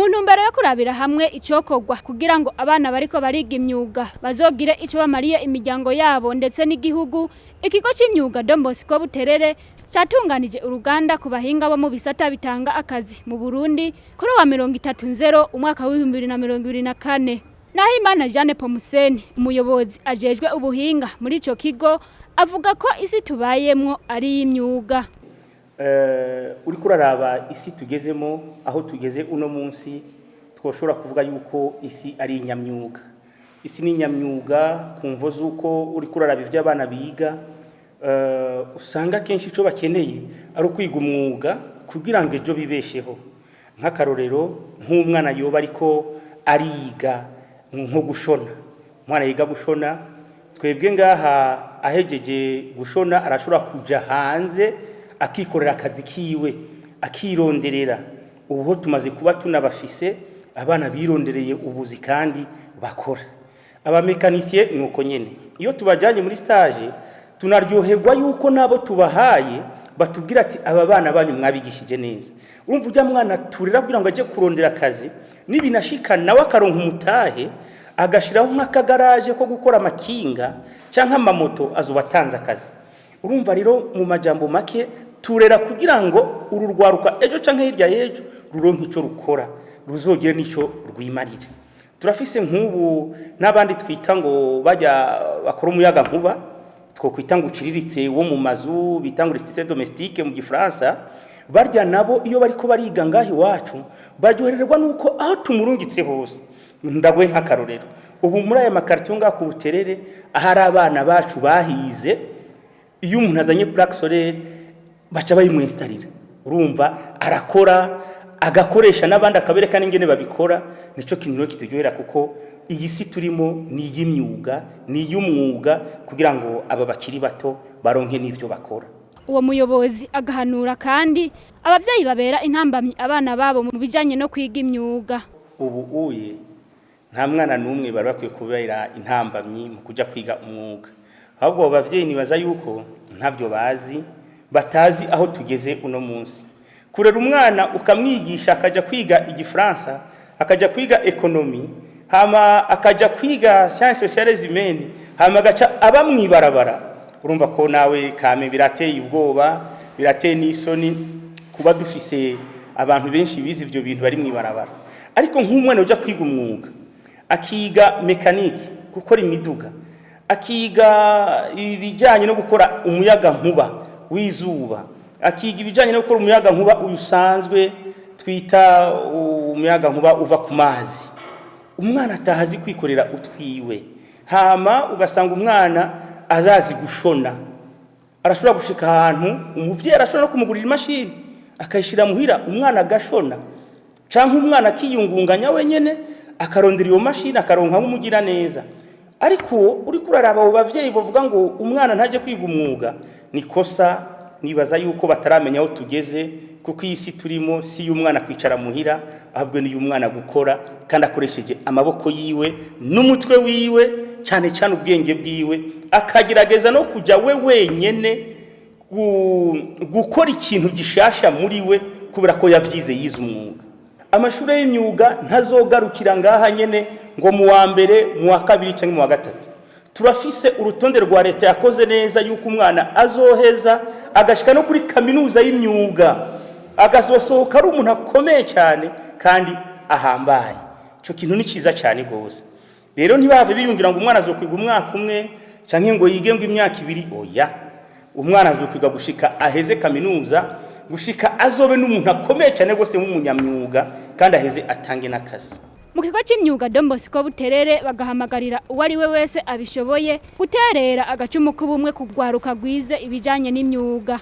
mu ntumbero yo kurabira hamwe icokorwa kugira ngo abana bariko bariga imyuga bazogire ico bamariye imiryango yabo ndetse n'igihugu. Ikigo c'imyuga Don Bosco Buterere catunganije uruganda ku bahinga bo mu bisata bitanga akazi mu Burundi kuri wa 30/0 umwaka wa 2024. Nahimana Jeanne Pomuseni, umuyobozi ajejwe ubuhinga muri ico kigo, avuga ko isi tubayemwo ari imyuga. Uri kuraraba isi tugezemo, aho tugeze uno munsi twoshobora kuvuga yuko isi ari inyamyuga. Isi ni inyamyuga kumvo zuko uri kuraraba ivyo abana biga, usanga kenshi ico bakeneye ari kwiga umwuga kugira ngo ejo bibesheho. Nk'akarorero nk'umwana yoba ariko ariga nko gushona, umwana yiga gushona, twebwe ngaha ahejeje gushona arashobora kuja hanze akikorera akazi kiwe akironderera. Ubu tumaze kuba tunabafise abana birondereye ubuzi kandi bakora. Abamekanisye nuko nyene, iyo tubajanye muri stage tunaryoherwa yuko nabo tubahaye batubwira ati aba bana banyu mwabigishije neza. Urumva ujya mwana turira kugira ngo aje kurondera akazi, nibinashika nawe akaronka umutahe agashiraho nk'akagaraje ko gukora amakinga canke amamoto azobatanza akazi. Urumva rero mu majambo make turera kugira ngo ururwaruka ejo canke hirya yejo ruronke ico rukora ruzogire nico rwimarira. Turafise nk'ubu n'abandi twita ngo bajya bakora umuyaga nkuba, twokwita ngo uciriritse wo mu mazu bitanga electricité domestique mu Gifaransa. Barya nabo iyo bariko bariga ngahi wacu baryohererwa nuko aho tumurungitse hose. Ndagwe nk'akarorero, ubu muri aya makartiyo nga ku Buterere ahari abana bacu bahize, iyo umuntu azanye plaque solaire baca bayimuinstalira. Urumva arakora agakoresha n'abandi akabereka n'ingene babikora. Nico kintu kituryohera kuko iyi si turimo ni y'imyuga, ni y'umwuga kugira ngo aba bakiri bato baronke n'ivyo bakora. Uwo muyobozi agahanura kandi abavyeyi babera intambamyi abana babo mu bijanye no kwiga imyuga. Ubu uye nta mwana numwe bari bakwiye kubera intambamyi mu kuja kwiga umwuga, ahubwo abavyeyi nibaza yuko ntavyo bazi, batazi aho tugeze uno munsi. Kurera umwana ukamwigisha akaja kwiga igifaransa, akaja kwiga ekonomi, hama akaja kwiga sciences sociales humaines, hama agaca aba mwibarabara. Urumva ko nawe kame birateye ubwoba, birateye n'isoni kuba dufise abantu benshi bize ivyo bintu bari mwibarabara. Ariko nk'umwana uja kwiga umwuga, akiga mekaniki, gukora imiduga, akiga ibijanye no gukora umuyaga nkuba w'izuba, akiga ibijanye no gukora umuyaga nkuba usanzwe twita umuyaga nkuba uva ku mazi. Umwana atahazi kwikorera utwiwe, hama ugasanga umwana azazi gushona, arashobora gushika ahantu umuvyeyi arashobora no kumugurira imashini akayishira muhira umwana agashona, canke umwana akiyungunganya wenyene akarondera iyo mashini akaronka nk'umugira neza. Ariko uri kuraraba abo bavyeyi bavuga ngo umwana ntaje kwiga umwuga, nikosa. Nibaza yuko bataramenya aho tugeze, kuko iyi si turimo si y'umwana kwicara muhira, ahubwo ni y'umwana gukora kandi akoresheje amaboko yiwe n'umutwe wiwe, cyane cyane ubwenge bwiwe, akagerageza no kuja we wenyene gukora ikintu gishasha muri we kubera ko yavyize yize umwuga. Amashure y'imyuga ntazogarukira ngaha nyene ngo mu wa mbere, mu wa kabiri canke mu wa gatatu. Turafise urutonde rwa leta yakoze neza yuko umwana azoheza agashika no kuri kaminuza y'imyuga, agasohoka ari umuntu akomeye cyane kandi ahambaye. Ico kintu ni ciza cyane gose. Rero ntibave biyumvira ngo umwana azokwiga umwaka umwe canke ngo yige ngo imyaka ibiri. Oya, umwana azokwiga gushika aheze kaminuza, gushika azobe n'umuntu akomeye cyane gose nk'umunyamyuga kandi aheze atange n'akazi. Mu kigo c'imyuga Don Bosco Buterere bagahamagarira uwari we wese abishoboye guterera agacumu k'ubumwe kugwaruka gwize ibijanye n'imyuga.